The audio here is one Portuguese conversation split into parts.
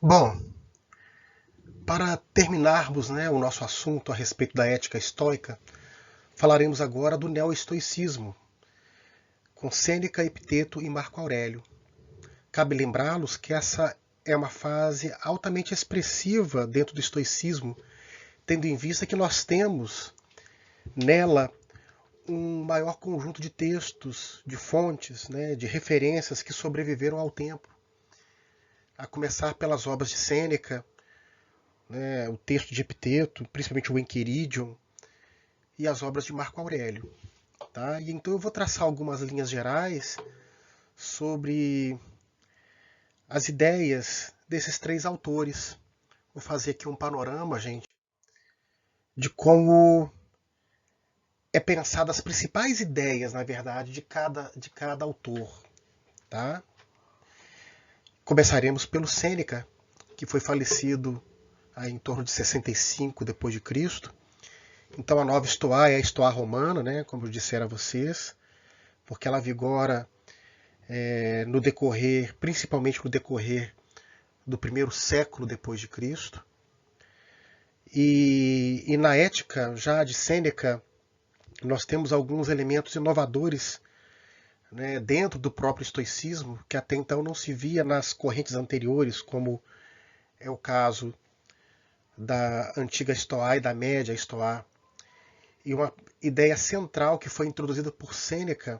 Bom, para terminarmos, o nosso assunto a respeito da ética estoica, falaremos agora do neo-estoicismo, com Sêneca, Epiteto e Marco Aurélio. Cabe lembrá-los que essa é uma fase altamente expressiva dentro do estoicismo, tendo em vista que nós temos nela um maior conjunto de textos, de fontes, de referências que sobreviveram ao tempo, a começar pelas obras de Sêneca, o texto de Epiteto, principalmente o Enquiridion, e as obras de Marco Aurélio. Tá? E então eu vou traçar algumas linhas gerais sobre as ideias desses três autores. Vou fazer aqui um panorama, gente, de como é pensada as principais ideias, na verdade, de cada autor. Tá? Começaremos pelo Sêneca, que foi falecido em torno de 65 depois de Cristo. Então a nova Estoa é a Estoa romana, como eu dissera a vocês, porque ela vigora no decorrer, principalmente no decorrer do primeiro século depois de Cristo. E na ética já de Sêneca, nós temos alguns elementos inovadores dentro do próprio estoicismo, que até então não se via nas correntes anteriores, como é o caso da antiga Estoa e da média Estoa. E uma ideia central que foi introduzida por Sêneca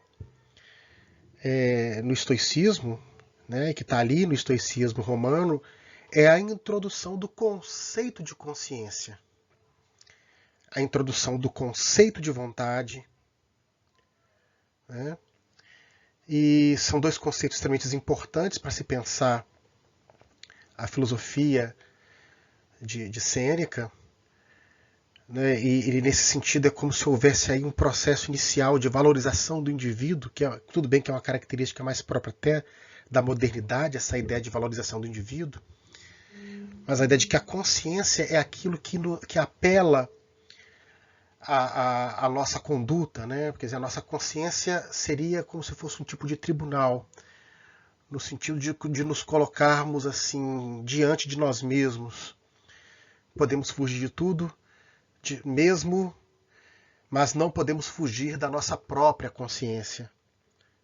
no estoicismo, que está ali no estoicismo romano, é a introdução do conceito de consciência, a introdução do conceito de vontade. Né? E são dois conceitos extremamente importantes para se pensar a filosofia de Sêneca. Né? E nesse sentido é como se houvesse aí um processo inicial de valorização do indivíduo, que tudo bem que é uma característica mais própria até da modernidade, essa ideia de valorização do indivíduo, mas a ideia de que a consciência é aquilo que apela à nossa conduta, Quer dizer, a nossa consciência seria como se fosse um tipo de tribunal, no sentido de nos colocarmos assim diante de nós mesmos. Podemos fugir de tudo, mesmo, mas não podemos fugir da nossa própria consciência.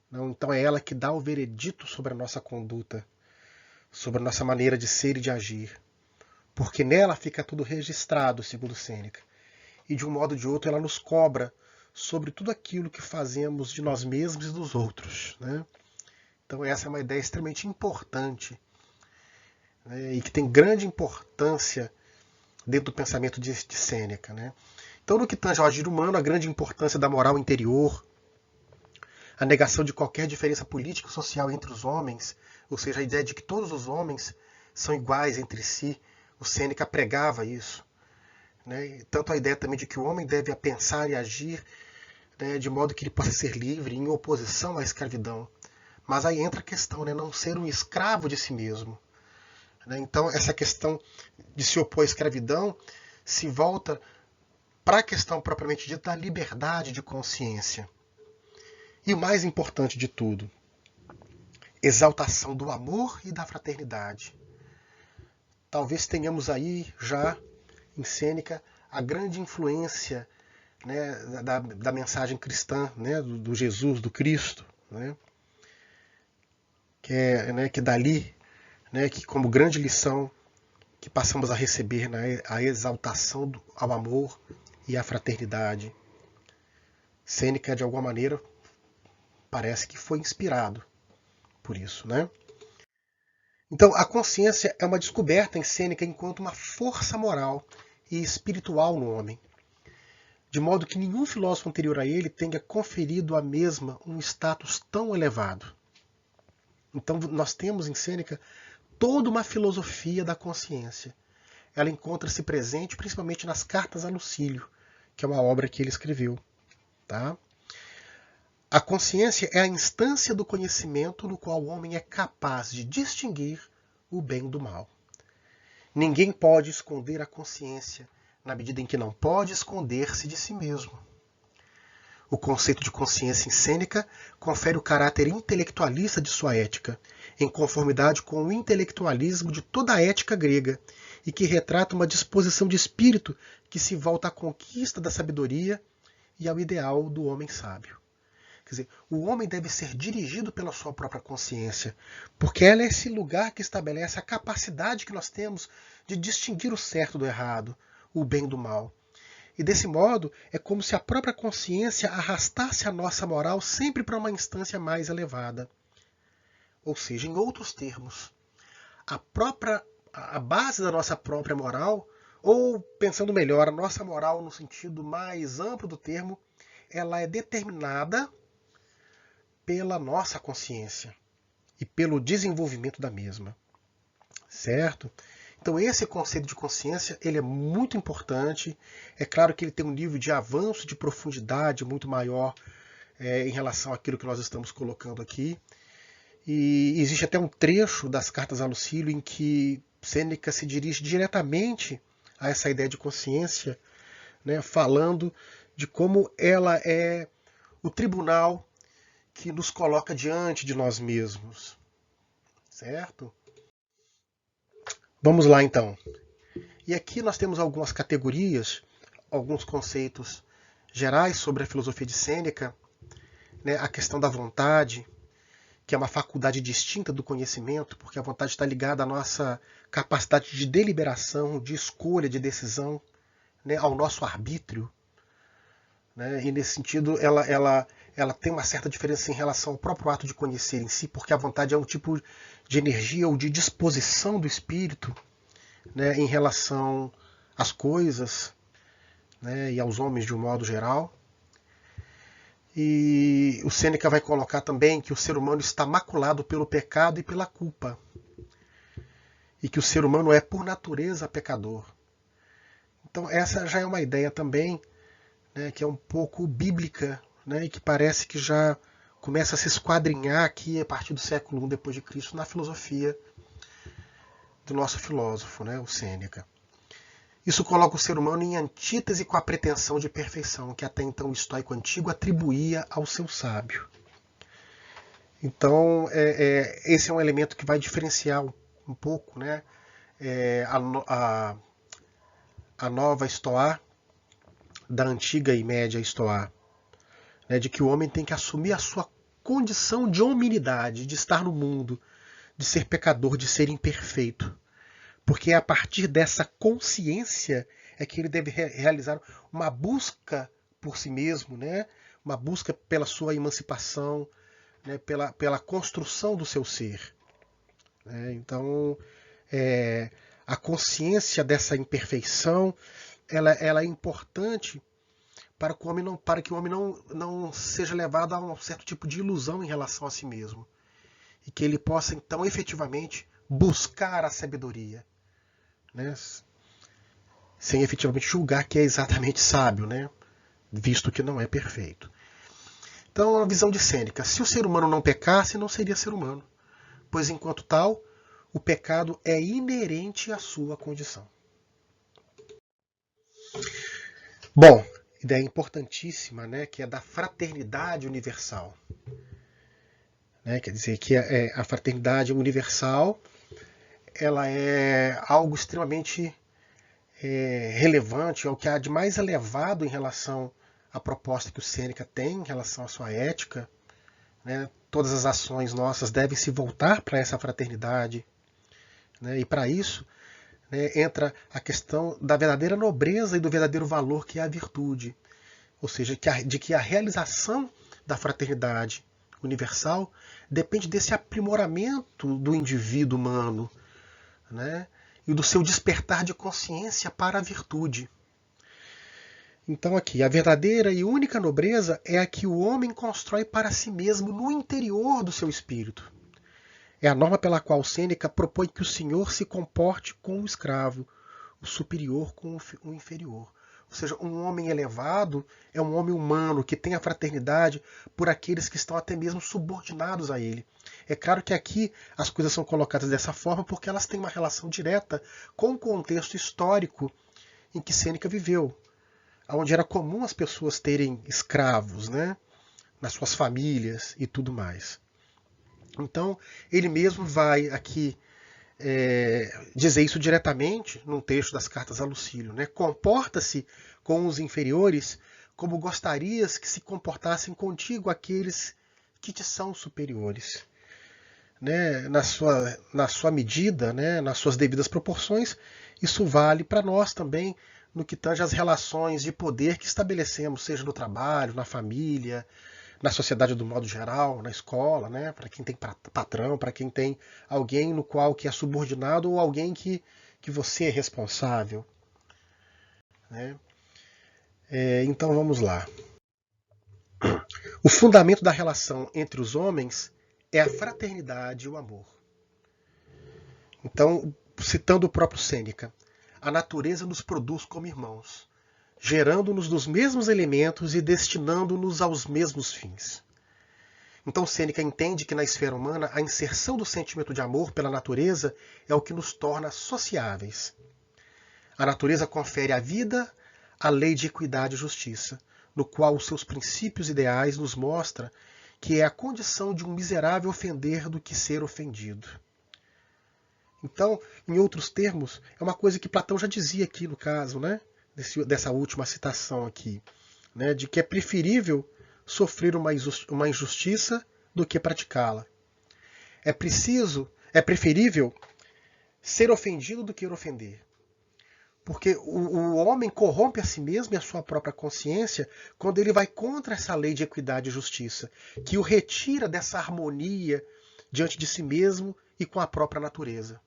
Não, então é ela que dá o veredito sobre a nossa conduta, sobre a nossa maneira de ser e de agir. Porque nela fica tudo registrado, segundo Sêneca. E de um modo ou de outro ela nos cobra sobre tudo aquilo que fazemos de nós mesmos e dos outros. Então essa é uma ideia extremamente importante, e que tem grande importância dentro do pensamento de Sêneca. Então, no que tange ao agir humano, a grande importância da moral interior, a negação de qualquer diferença política e social entre os homens, ou seja, a ideia de que todos os homens são iguais entre si, o Sêneca pregava isso. Tanto a ideia também de que o homem deve pensar e agir de modo que ele possa ser livre, em oposição à escravidão. Mas aí entra a questão, não ser um escravo de si mesmo. Então, essa questão de se opor à escravidão se volta para a questão propriamente dita da liberdade de consciência. E o mais importante de tudo, exaltação do amor e da fraternidade. Talvez tenhamos aí já em Sêneca a grande influência da mensagem cristã, do Jesus, do Cristo, que dali, que como grande lição que passamos a receber a exaltação ao amor e à fraternidade. Sêneca, de alguma maneira, parece que foi inspirado por isso. Então, a consciência é uma descoberta em Sêneca enquanto uma força moral e espiritual no homem, de modo que nenhum filósofo anterior a ele tenha conferido à mesma um status tão elevado. Então, nós temos em Sêneca toda uma filosofia da consciência. Ela encontra-se presente principalmente nas Cartas a Lucílio, que é uma obra que ele escreveu. Tá? A consciência é a instância do conhecimento no qual o homem é capaz de distinguir o bem do mal. Ninguém pode esconder a consciência, na medida em que não pode esconder-se de si mesmo. O conceito de consciência em Sêneca confere o caráter intelectualista de sua ética, em conformidade com o intelectualismo de toda a ética grega, e que retrata uma disposição de espírito que se volta à conquista da sabedoria e ao ideal do homem sábio. Quer dizer, o homem deve ser dirigido pela sua própria consciência, porque ela é esse lugar que estabelece a capacidade que nós temos de distinguir o certo do errado, o bem do mal. E desse modo, é como se a própria consciência arrastasse a nossa moral sempre para uma instância mais elevada. Ou seja, em outros termos, a base da nossa própria moral, ou pensando melhor, a nossa moral no sentido mais amplo do termo, ela é determinada pela nossa consciência e pelo desenvolvimento da mesma. Certo? Então esse conceito de consciência ele é muito importante. É claro que ele tem um nível de avanço, de profundidade muito maior em relação àquilo que nós estamos colocando aqui. E existe até um trecho das cartas a Lucílio em que Sêneca se dirige diretamente a essa ideia de consciência, né, falando de como ela é o tribunal que nos coloca diante de nós mesmos. Certo? Vamos lá então. E aqui nós temos algumas categorias, alguns conceitos gerais sobre a filosofia de Sêneca, né, a questão da vontade, que é uma faculdade distinta do conhecimento, porque a vontade está ligada à nossa capacidade de deliberação, de escolha, de decisão, né, ao nosso arbítrio. Né, e nesse sentido ela tem uma certa diferença em relação ao próprio ato de conhecer em si, porque a vontade é um tipo de energia ou de disposição do espírito, né, em relação às coisas, né, e aos homens de um modo geral. E o Sêneca vai colocar também que o ser humano está maculado pelo pecado e pela culpa, e que o ser humano é por natureza pecador. Então essa já é uma ideia também, né, que é um pouco bíblica, né, e que parece que já começa a se esquadrinhar aqui a partir do século I depois de Cristo na filosofia do nosso filósofo, né, o Sêneca. Isso coloca o ser humano em antítese com a pretensão de perfeição que até então o estoico antigo atribuía ao seu sábio. Então esse é um elemento que vai diferenciar um pouco, né, a nova Estoá da antiga e média Estoá, né, de que o homem tem que assumir a sua condição de hominidade, de estar no mundo, de ser pecador, de ser imperfeito. Porque é a partir dessa consciência é que ele deve realizar uma busca por si mesmo, né, uma busca pela sua emancipação, né, pela construção do seu ser. Então, a consciência dessa imperfeição ela é importante para que o homem não seja levado a um certo tipo de ilusão em relação a si mesmo. E que ele possa, então, efetivamente buscar a sabedoria, né? Sem efetivamente julgar que é exatamente sábio, né? Visto que não é perfeito. Então, a visão de Sêneca: se o ser humano não pecasse, não seria ser humano, pois enquanto tal, o pecado é inerente à sua condição. Bom, ideia importantíssima, né, que é da fraternidade universal. Né, quer dizer que a fraternidade universal ela é algo extremamente relevante, é o que há de mais elevado em relação à proposta que o Sêneca tem em relação à sua ética. Né, todas as ações nossas devem se voltar para essa fraternidade. Né, e para isso, né, entra a questão da verdadeira nobreza e do verdadeiro valor que é a virtude. Ou seja, de que a realização da fraternidade universal depende desse aprimoramento do indivíduo humano, né, e do seu despertar de consciência para a virtude. Então aqui, a verdadeira e única nobreza é a que o homem constrói para si mesmo no interior do seu espírito. É a norma pela qual Sêneca propõe que o senhor se comporte com o escravo, o superior com o inferior. Ou seja, um homem elevado é um homem humano que tem a fraternidade por aqueles que estão até mesmo subordinados a ele. É claro que aqui as coisas são colocadas dessa forma porque elas têm uma relação direta com o contexto histórico em que Sêneca viveu. onde era comum as pessoas terem escravos, né, nas suas famílias e tudo mais. Então, ele mesmo vai aqui dizer isso diretamente num texto das cartas a Lucílio, né? Comporta-se com os inferiores como gostarias que se comportassem contigo aqueles que te são superiores. Né? Na sua medida, né? Nas suas devidas proporções, isso vale para nós também no que tange às relações de poder que estabelecemos, seja no trabalho, na família, na sociedade do modo geral, na escola, né? Para quem tem patrão, para quem tem alguém no qual que é subordinado ou alguém que você é responsável. Né? Então vamos lá. O fundamento da relação entre os homens é a fraternidade e o amor. Então, citando o próprio Sêneca, a natureza nos produz como irmãos, gerando-nos dos mesmos elementos e destinando-nos aos mesmos fins. Então Sêneca entende que na esfera humana a inserção do sentimento de amor pela natureza é o que nos torna sociáveis. A natureza confere à vida a lei de equidade e justiça, no qual os seus princípios ideais nos mostra que é a condição de um miserável ofender do que ser ofendido. Então, em outros termos, é uma coisa que Platão já dizia aqui no caso, né, dessa última citação aqui, né, de que é preferível sofrer uma injustiça do que praticá-la. É preferível ser ofendido do que ofender. Porque o homem corrompe a si mesmo e a sua própria consciência quando ele vai contra essa lei de equidade e justiça, que o retira dessa harmonia diante de si mesmo e com a própria natureza.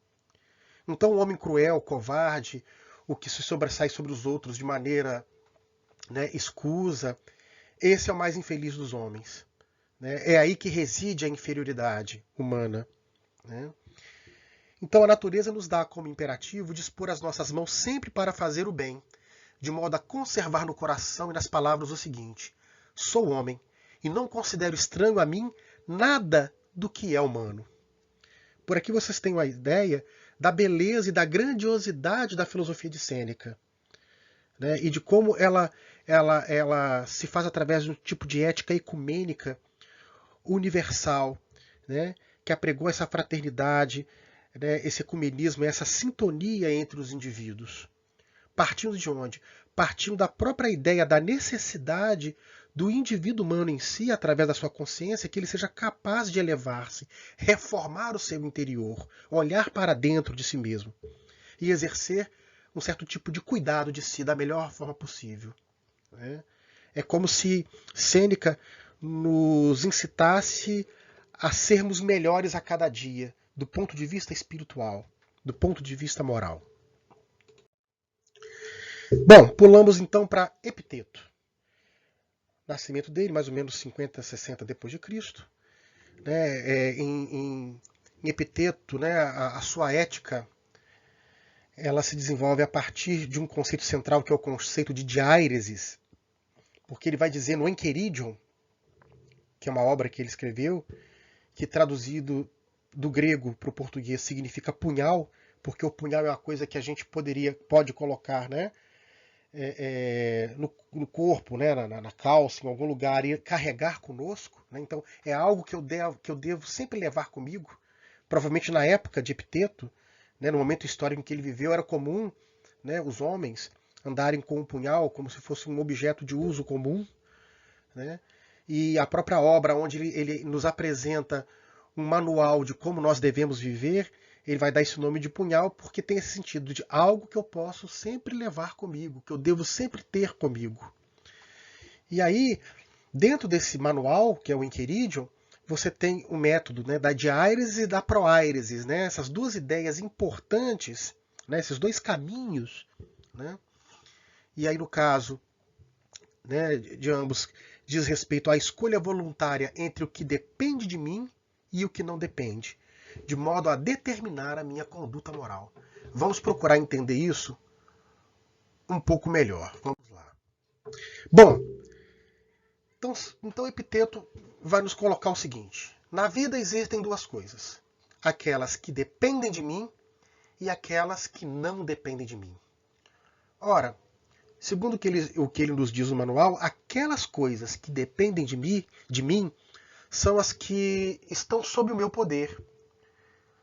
Então o homem cruel, covarde, o que se sobressai sobre os outros de maneira, né, escusa, esse é o mais infeliz dos homens. Né? É aí que reside a inferioridade humana. Né? Então a natureza nos dá como imperativo dispor as nossas mãos sempre para fazer o bem, de modo a conservar no coração e nas palavras o seguinte: sou homem e não considero estranho a mim nada do que é humano. Por aqui vocês têm uma ideia da beleza e da grandiosidade da filosofia de Sêneca. Né? E de como ela se faz através de um tipo de ética ecumênica universal, né? Que apregou essa fraternidade, né? Esse ecumenismo, essa sintonia entre os indivíduos. Partindo de onde? Partindo da própria ideia da necessidade do indivíduo humano em si, através da sua consciência, que ele seja capaz de elevar-se, reformar o seu interior, olhar para dentro de si mesmo e exercer um certo tipo de cuidado de si da melhor forma possível. Né? É como se Sêneca nos incitasse a sermos melhores a cada dia, do ponto de vista espiritual, do ponto de vista moral. Bom, pulamos então para Epiteto. Nascimento dele, mais ou menos 50, 60 depois de Cristo. Né? Em Epiteto, né, a sua ética ela se desenvolve a partir de um conceito central que é o conceito de diairesis, porque ele vai dizer no Enchiridion, que é uma obra que ele escreveu, que traduzido do grego para o português significa punhal, porque o punhal é uma coisa que a gente pode colocar, né, no corpo, né, na calça, em algum lugar, e carregar conosco. Né, então é algo que eu devo sempre levar comigo. Provavelmente na época de Epiteto, né, no momento histórico em que ele viveu, era comum, né, os homens andarem com um punhal como se fosse um objeto de uso comum. Né? E a própria obra, onde ele nos apresenta um manual de como nós devemos viver, ele vai dar esse nome de punhal porque tem esse sentido de algo que eu posso sempre levar comigo, que eu devo sempre ter comigo. E aí, dentro desse manual, que é o Enchiridion, você tem o método, né, da diairesis e da proairesis, né, essas duas ideias importantes, né, esses dois caminhos. Né, e aí, no caso, né, de ambos, diz respeito à escolha voluntária entre o que depende de mim e o que não depende, de modo a determinar a minha conduta moral. Vamos procurar entender isso um pouco melhor. Vamos lá. Bom, então Epiteto vai nos colocar o seguinte: na vida existem duas coisas, aquelas que dependem de mim e aquelas que não dependem de mim. Ora, Segundo o que ele nos diz no manual, aquelas coisas que dependem de mim são as que estão sob o meu poder.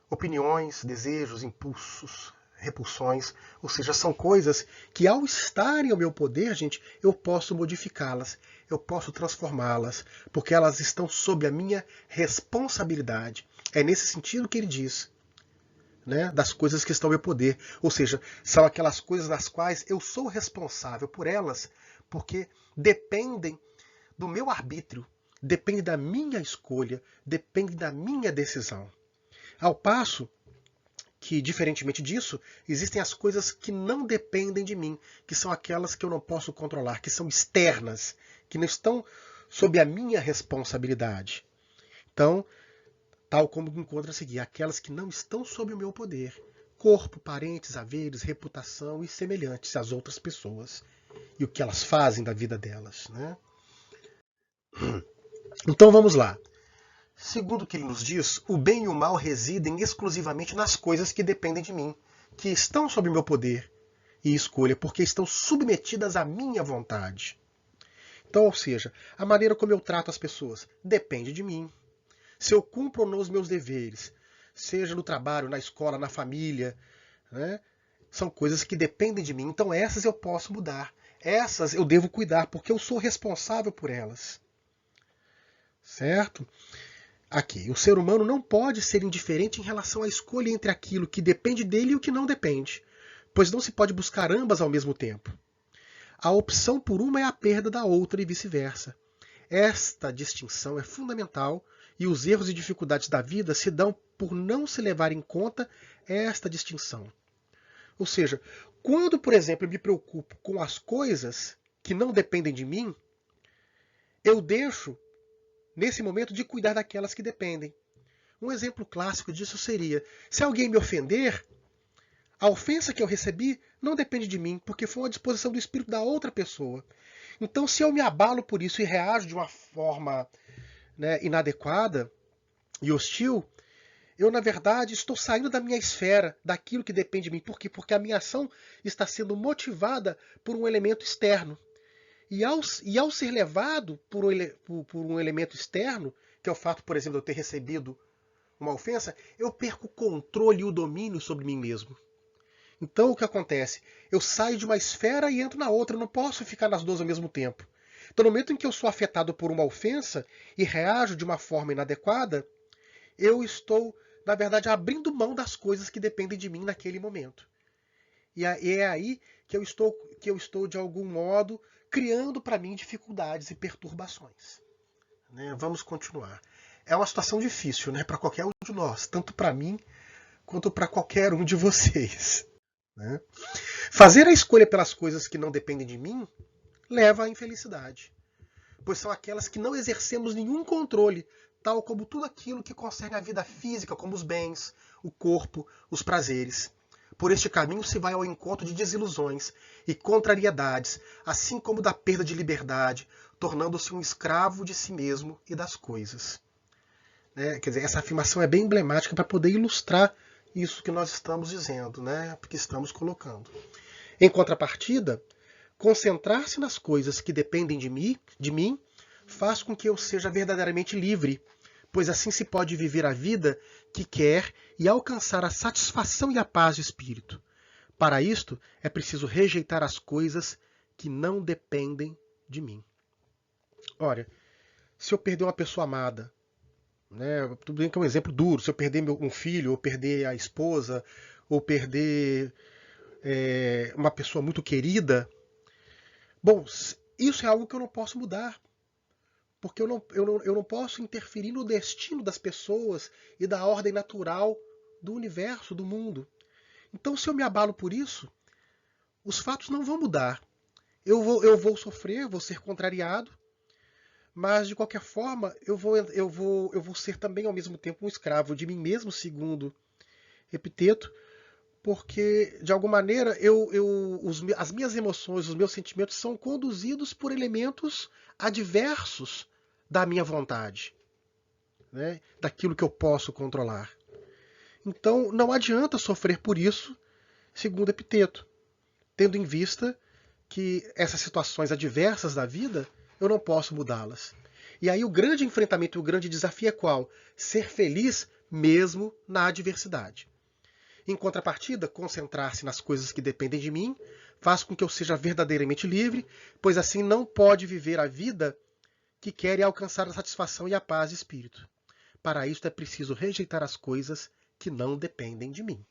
Opiniões, desejos, impulsos, repulsões, ou seja, são coisas que ao estarem ao meu poder, gente, eu posso modificá-las, eu posso transformá-las, porque elas estão sob a minha responsabilidade. É nesse sentido que ele diz, né, das coisas que estão ao meu poder, ou seja, são aquelas coisas das quais eu sou responsável por elas, porque dependem do meu arbítrio, dependem da minha escolha, dependem da minha decisão. Ao passo que, diferentemente disso, existem as coisas que não dependem de mim, que são aquelas que eu não posso controlar, que são externas, que não estão sob a minha responsabilidade. Então, tal como encontra a seguir, aquelas que não estão sob o meu poder, corpo, parentes, haveres, reputação e semelhantes às outras pessoas, e o que elas fazem da vida delas, né? Então vamos lá. Segundo o que ele nos diz, o bem e o mal residem exclusivamente nas coisas que dependem de mim, que estão sob meu poder e escolha, porque estão submetidas à minha vontade. Então, ou seja, a maneira como eu trato as pessoas depende de mim. Se eu cumpro ou não os meus deveres, seja no trabalho, na escola, na família, né, são coisas que dependem de mim. Então essas eu posso mudar. Essas eu devo cuidar, porque eu sou responsável por elas. Certo? Aqui, o ser humano não pode ser indiferente em relação à escolha entre aquilo que depende dele e o que não depende, pois não se pode buscar ambas ao mesmo tempo. A opção por uma é a perda da outra e vice-versa. Esta distinção é fundamental e os erros e dificuldades da vida se dão por não se levar em conta esta distinção. Ou seja, quando, por exemplo, eu me preocupo com as coisas que não dependem de mim, eu deixo nesse momento de cuidar daquelas que dependem. Um exemplo clássico disso seria, se alguém me ofender, a ofensa que eu recebi não depende de mim, porque foi uma disposição do espírito da outra pessoa. Então, se eu me abalo por isso e reajo de uma forma, né, inadequada e hostil, eu, na verdade, estou saindo da minha esfera, daquilo que depende de mim. Por quê? Porque a minha ação está sendo motivada por um elemento externo. E ao ser levado por um elemento externo, que é o fato, por exemplo, de eu ter recebido uma ofensa, eu perco o controle e o domínio sobre mim mesmo. Então o que acontece? Eu saio de uma esfera e entro na outra, eu não posso ficar nas duas ao mesmo tempo. Então no momento em que eu sou afetado por uma ofensa e reajo de uma forma inadequada, eu estou, na verdade, abrindo mão das coisas que dependem de mim naquele momento. E é aí que eu estou de algum modo, criando para mim dificuldades e perturbações. Né? Vamos continuar. É uma situação difícil, né, para qualquer um de nós, tanto para mim quanto para qualquer um de vocês. Né? Fazer a escolha pelas coisas que não dependem de mim leva à infelicidade, pois são aquelas que não exercemos nenhum controle, tal como tudo aquilo que concerne a vida física, como os bens, o corpo, os prazeres. Por este caminho se vai ao encontro de desilusões e contrariedades, assim como da perda de liberdade, tornando-se um escravo de si mesmo e das coisas. Quer dizer, essa afirmação é bem emblemática para poder ilustrar isso que nós estamos dizendo, né? Que estamos colocando. Em contrapartida, concentrar-se nas coisas que dependem de mim faz com que eu seja verdadeiramente livre, pois assim se pode viver a vida que quer e alcançar a satisfação e a paz de espírito. Para isto, é preciso rejeitar as coisas que não dependem de mim. Olha, se eu perder uma pessoa amada, né, tudo bem que é um exemplo duro, se eu perder um filho, ou perder a esposa, ou perder uma pessoa muito querida, bom, isso é algo que eu não posso mudar. Porque eu não posso interferir no destino das pessoas e da ordem natural do universo, do mundo. Então, se eu me abalo por isso, os fatos não vão mudar. Eu vou sofrer, vou ser contrariado, mas de qualquer forma eu vou ser também ao mesmo tempo um escravo de mim mesmo, segundo Epiteto, porque de alguma maneira as minhas emoções, os meus sentimentos são conduzidos por elementos adversos da minha vontade, né? Daquilo que eu posso controlar. Então não adianta sofrer por isso, segundo Epiteto, tendo em vista que essas situações adversas da vida, eu não posso mudá-las. E aí o grande enfrentamento, o grande desafio é qual? Ser feliz mesmo na adversidade. Em contrapartida, concentrar-se nas coisas que dependem de mim faz com que eu seja verdadeiramente livre, pois assim não pode viver a vida que quer e alcançar a satisfação e a paz de espírito. Para isso é preciso rejeitar as coisas que não dependem de mim.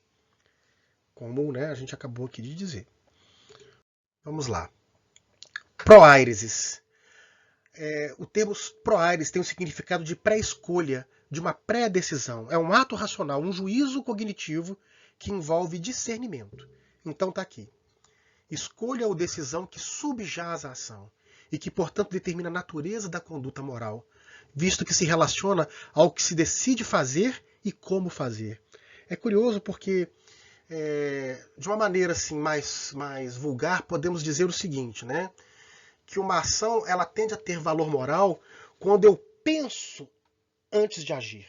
Como a gente acabou aqui de dizer. Vamos lá. Proairesis. O termo proairesis tem o significado de pré-escolha, de uma pré-decisão. É um ato racional, um juízo cognitivo que envolve discernimento. Então está aqui. Escolha ou decisão que subjaz a ação e que, portanto, determina a natureza da conduta moral, visto que se relaciona ao que se decide fazer e como fazer. É curioso porque, de uma maneira assim, mais vulgar, podemos dizer o seguinte, né? Que uma ação ela tende a ter valor moral quando eu penso antes de agir.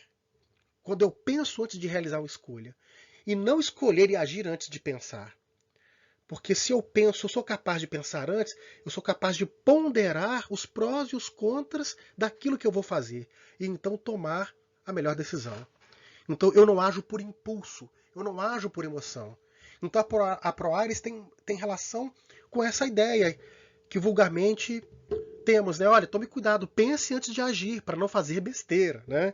Quando eu penso antes de realizar uma escolha. E não escolher e agir antes de pensar. Porque se eu penso, eu sou capaz de pensar antes, eu sou capaz de ponderar os prós e os contras daquilo que eu vou fazer. E então tomar a melhor decisão. Então eu não ajo por impulso, eu não ajo por emoção. Então a Proairesis tem relação com essa ideia que vulgarmente temos, né? Olha, tome cuidado, pense antes de agir, para não fazer besteira, né?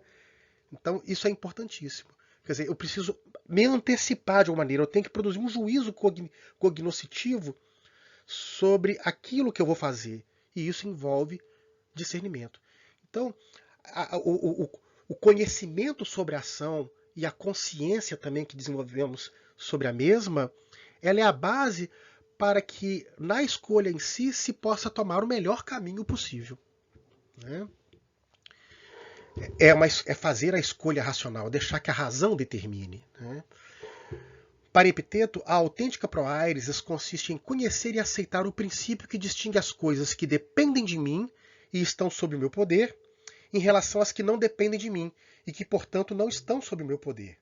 Então isso é importantíssimo. Quer dizer, eu preciso me antecipar de uma maneira, eu tenho que produzir um juízo cognoscitivo sobre aquilo que eu vou fazer. E isso envolve discernimento. Então, o conhecimento sobre a ação e a consciência também que desenvolvemos sobre a mesma, ela é a base para que na escolha em si se possa tomar o melhor caminho possível. Né? É fazer a escolha racional, deixar que a razão determine. Né? Para Epiteto, a autêntica proairesis consiste em conhecer e aceitar o princípio que distingue as coisas que dependem de mim e estão sob o meu poder, em relação às que não dependem de mim e que, portanto, não estão sob o meu poder.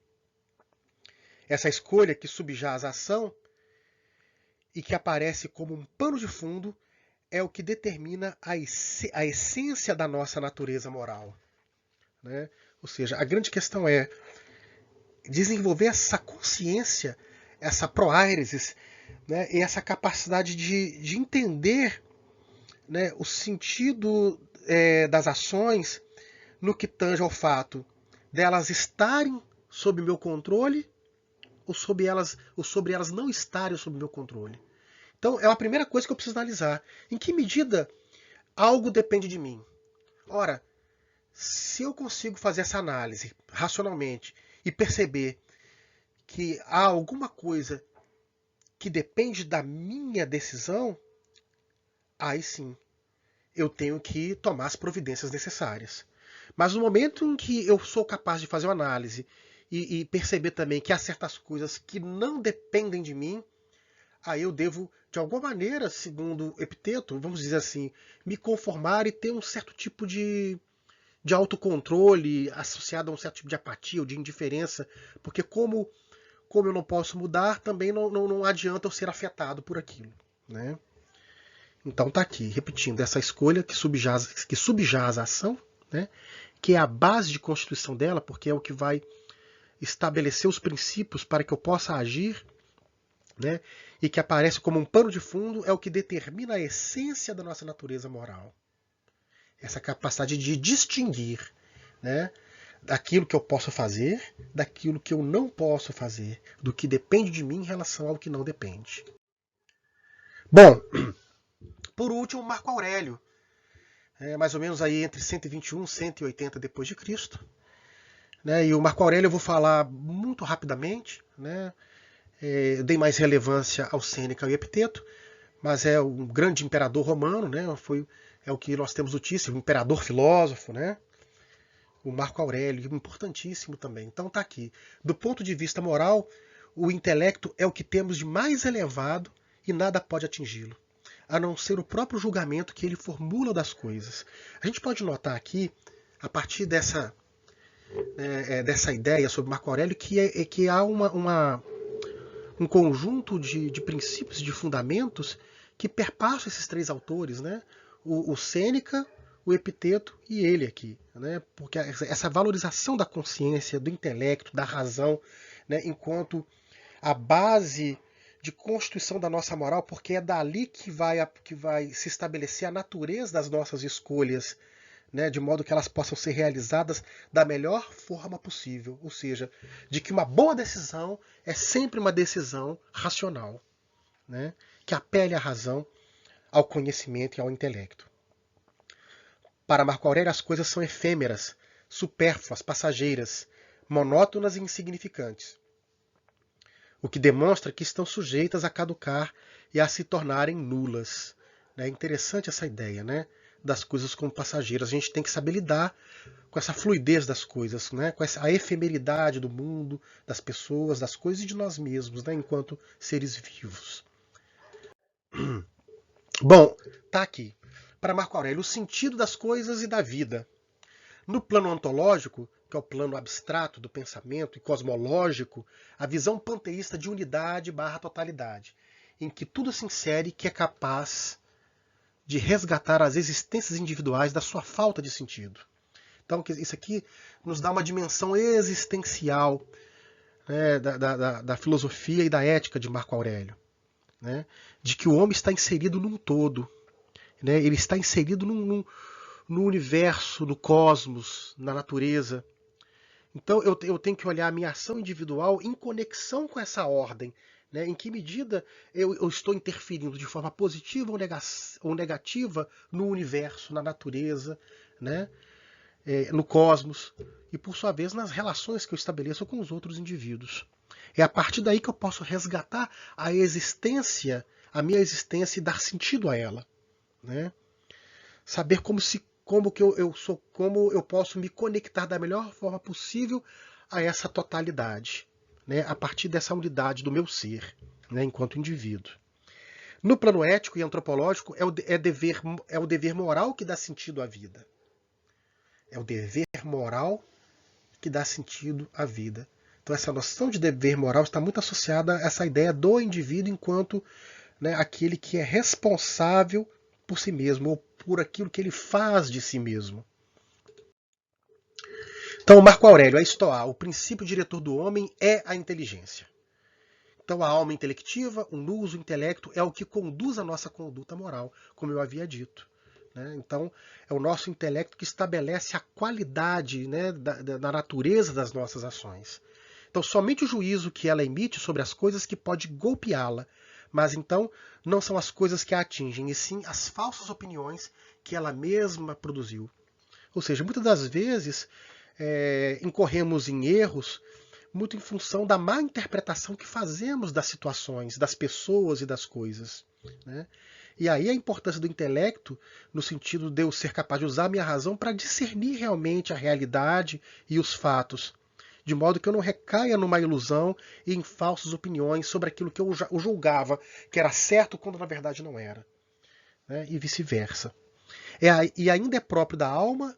Essa escolha que subjaz a ação e que aparece como um pano de fundo é o que determina a essência da nossa natureza moral. Né? Ou seja, a grande questão é desenvolver essa consciência, essa proairesis, né? E essa capacidade de entender, né, o sentido das ações no que tange ao fato delas estarem sob meu controle ou sobre elas não estarem sob meu controle. Então é a primeira coisa que eu preciso analisar. Em que medida algo depende de mim? Ora, se eu consigo fazer essa análise racionalmente e perceber que há alguma coisa que depende da minha decisão, aí sim eu tenho que tomar as providências necessárias. Mas no momento em que eu sou capaz de fazer uma análise e perceber também que há certas coisas que não dependem de mim, aí eu devo, de alguma maneira, segundo Epiteto, vamos dizer assim, me conformar e ter um certo tipo de autocontrole associado a um certo tipo de apatia ou de indiferença, porque como eu não posso mudar, também não adianta eu ser afetado por aquilo. Né? Então está aqui, repetindo, essa escolha que subjaz a ação, né? Que é a base de constituição dela, porque é o que vai estabelecer os princípios para que eu possa agir, né? E que aparece como um pano de fundo, é o que determina a essência da nossa natureza moral. Essa capacidade de distinguir, né, daquilo que eu posso fazer, daquilo que eu não posso fazer, do que depende de mim em relação ao que não depende. Bom, por último, Marco Aurélio, mais ou menos aí entre 121 e 180 depois de Cristo. Né, e o Marco Aurélio eu vou falar muito rapidamente, né, dei mais relevância ao Sêneca e Epiteto, mas é um grande imperador romano, né, é o que nós temos notícia, um imperador filósofo, né, o Marco Aurélio, importantíssimo também. Então está aqui. Do ponto de vista moral, o intelecto é o que temos de mais elevado e nada pode atingi-lo, a não ser o próprio julgamento que ele formula das coisas. A gente pode notar aqui, a partir dessa ideia sobre Marco Aurélio, que há um conjunto de princípios, de fundamentos, que perpassam esses três autores, né? O Sêneca, o Epiteto e ele aqui, né? Porque essa valorização da consciência, do intelecto, da razão, né? Enquanto a base de constituição da nossa moral, porque é dali que vai se estabelecer a natureza das nossas escolhas, né, de modo que elas possam ser realizadas da melhor forma possível, ou seja, de que uma boa decisão é sempre uma decisão racional, né, que apele à razão, ao conhecimento e ao intelecto. Para Marco Aurélio, as coisas são efêmeras, supérfluas, passageiras, monótonas e insignificantes, o que demonstra que estão sujeitas a caducar e a se tornarem nulas. É interessante essa ideia, né? Das coisas como passageiras. A gente tem que saber lidar com essa fluidez das coisas, né? Com a efemeridade do mundo, das pessoas, das coisas e de nós mesmos, né? Enquanto seres vivos. Bom, tá aqui. Para Marco Aurélio, o sentido das coisas e da vida. No plano ontológico, que é o plano abstrato do pensamento e cosmológico, a visão panteísta de unidade barra totalidade, em que tudo se insere que é capaz de resgatar as existências individuais da sua falta de sentido. Então, isso aqui nos dá uma dimensão existencial, né, da filosofia e da ética de Marco Aurélio, né, de que o homem está inserido num todo, né, ele está inserido no universo, no cosmos, na natureza. Então, eu tenho que olhar a minha ação individual em conexão com essa ordem. Né, em que medida eu estou interferindo de forma positiva ou negativa no universo, na natureza, né, no cosmos, e por sua vez nas relações que eu estabeleço com os outros indivíduos. É a partir daí que eu posso resgatar a existência, a minha existência e dar sentido a ela. Né? Saber como eu posso me conectar da melhor forma possível a essa totalidade. Né, a partir dessa unidade do meu ser, né, enquanto indivíduo. No plano ético e antropológico, é o dever moral que dá sentido à vida. É o dever moral que dá sentido à vida. Então, essa noção de dever moral está muito associada a essa ideia do indivíduo enquanto, né, aquele que é responsável por si mesmo, ou por aquilo que ele faz de si mesmo. Então, Marco Aurélio, a Estoá, o princípio diretor do homem é a inteligência. Então, a alma intelectiva, o nous, o intelecto, é o que conduz a nossa conduta moral, como eu havia dito. Né? Então, é o nosso intelecto que estabelece a qualidade, né, da natureza das nossas ações. Então, somente o juízo que ela emite sobre as coisas que pode golpeá-la, mas então não são as coisas que a atingem, e sim as falsas opiniões que ela mesma produziu. Ou seja, muitas das vezes incorremos em erros muito em função da má interpretação que fazemos das situações, das pessoas e das coisas. Né? E aí a importância do intelecto, no sentido de eu ser capaz de usar a minha razão para discernir realmente a realidade e os fatos, de modo que eu não recaia numa ilusão e em falsas opiniões sobre aquilo que eu julgava que era certo quando na verdade não era. Né? E vice-versa. E ainda é próprio da alma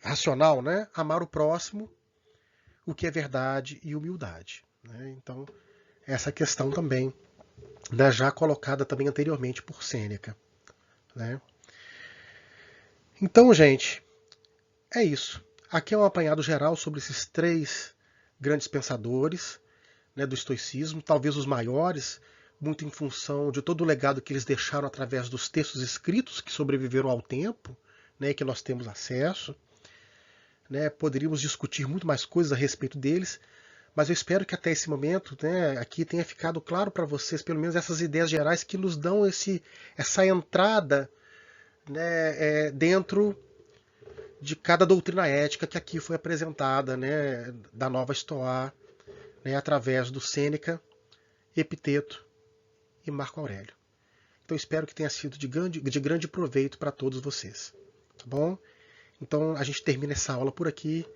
racional, né? Amar o próximo, o que é verdade e humildade. Né? Então, essa questão também, né, já colocada também anteriormente por Sêneca. Né? Então, gente, é isso. Aqui é um apanhado geral sobre esses três grandes pensadores, né, do estoicismo, talvez os maiores, muito em função de todo o legado que eles deixaram através dos textos escritos que sobreviveram ao tempo, né, que nós temos acesso. Né, poderíamos discutir muito mais coisas a respeito deles, mas eu espero que até esse momento, né, aqui tenha ficado claro para vocês, pelo menos essas ideias gerais que nos dão essa entrada, né, dentro de cada doutrina ética que aqui foi apresentada, né, da nova Estoá, né, através do Sêneca, Epiteto e Marco Aurélio. Então espero que tenha sido de grande proveito para todos vocês. Tá bom? Então a gente termina essa aula por aqui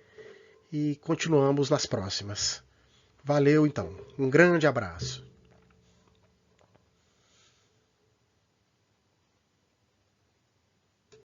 e continuamos nas próximas. Valeu então. Um grande abraço.